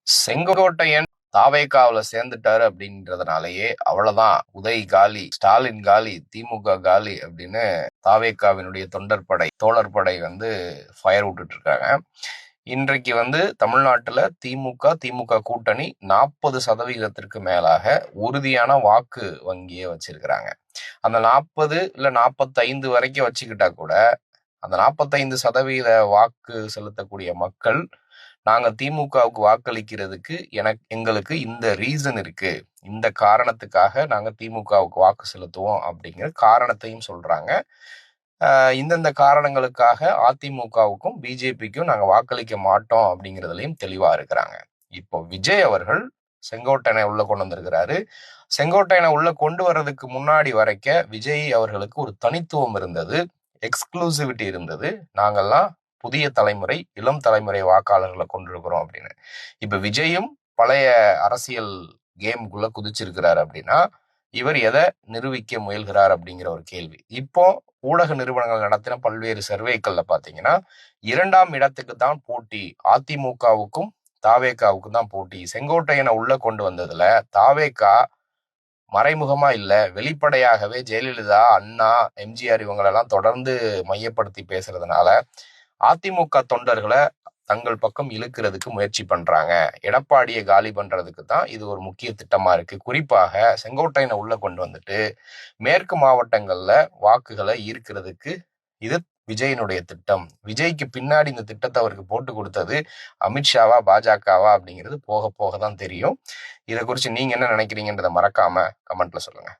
செங்கோட்டையன் தாவேகாவுல சேர்ந்துட்டாரு அப்படின்றதுனாலயே அவ்வளவுதான், உதய் காலி, ஸ்டாலின் காலி, திமுக காலி அப்படின்னு தாவேகாவினுடைய தொண்டற்படை தோழற்படை ஃபயர் விட்டுட்டு இருக்காங்க. இன்றைக்கு தமிழ்நாட்டுல திமுக கூட்டணி 40% மேலாக உறுதியான வாக்கு வங்கியை வச்சிருக்கிறாங்க. அந்த 40 இல்ல 45 வரைக்கும் வச்சுக்கிட்டா கூட அந்த 45% வாக்கு செலுத்தக்கூடிய மக்கள் நாங்க திமுகவுக்கு வாக்களிக்கிறதுக்கு எங்களுக்கு இந்த ரீசன் இருக்கு, இந்த காரணத்துக்காக நாங்க திமுகவுக்கு வாக்கு செலுத்துவோம் அப்படிங்கிற காரணத்தையும் சொல்றாங்க. இந்தந்த காரணங்களுக்காக அதிமுகவுக்கும் பிஜேபிக்கும் நாங்க வாக்களிக்க மாட்டோம் அப்படிங்கிறதுலயும் தெளிவா இருக்கிறாங்க. இப்போ விஜய் அவர்கள் செங்கோட்டையனை உள்ள கொண்டு வந்திருக்கிறாரு. செங்கோட்டையனை உள்ள கொண்டு வர்றதுக்கு முன்னாடி வரைக்க விஜய் அவர்களுக்கு ஒரு தனித்துவம் இருந்தது, எக்ஸ்க்ளூசிவிட்டி இருந்தது. நாங்கெல்லாம் புதிய தலைமுறை, இளம் தலைமுறை வாக்காளர்களை கொண்டிருக்கிறோம் அப்படின்னு. இப்ப விஜயும் பழைய அரசியல் கேமுக்குள்ள குதிச்சிருக்கிறார் அப்படின்னா இவர் எதை நிரூபிக்க முயல்கிறார் அப்படிங்கிற ஒரு கேள்வி. இப்போ ஊடக நிறுவனங்கள் நடத்தின பல்வேறு சர்வேக்கள்ல பாத்தீங்கன்னா 2ஆம் இடத்துக்கு தான் போட்டி, அதிமுகவுக்கும் தாவேகாவுக்கும் தான் போட்டி. செங்கோட்டையனை உள்ள கொண்டு வந்ததுல தாவேகா மறைமுகமா இல்ல, வெளிப்படையாகவே ஜெயலலிதா, அண்ணா, எம்ஜிஆர் இவங்களெல்லாம் தொடர்ந்து மையப்படுத்தி பேசுறதுனால அதிமுக தொண்டர்களை தங்கள் பக்கம் இழுக்கிறதுக்கு முயற்சி பண்றாங்க. எடப்பாடியை காலி பண்றதுக்கு தான் இது ஒரு முக்கிய திட்டமா இருக்கு. குறிப்பாக செங்கோட்டையனை உள்ள கொண்டு வந்துட்டு மேற்கு மாவட்டங்கள்ல வாக்குகளை ஈர்க்கிறதுக்கு இது விஜயனுடைய திட்டம். விஜய்க்கு பின்னாடி இந்த திட்டத்தை அவருக்கு போட்டு கொடுத்தது அமித்ஷாவா பாஜகவா அப்படிங்கிறது போக போக தான் தெரியும். இதை குறித்து நீங்க என்ன நினைக்கிறீங்கன்றதை மறக்காம கமெண்ட்ல சொல்லுங்க.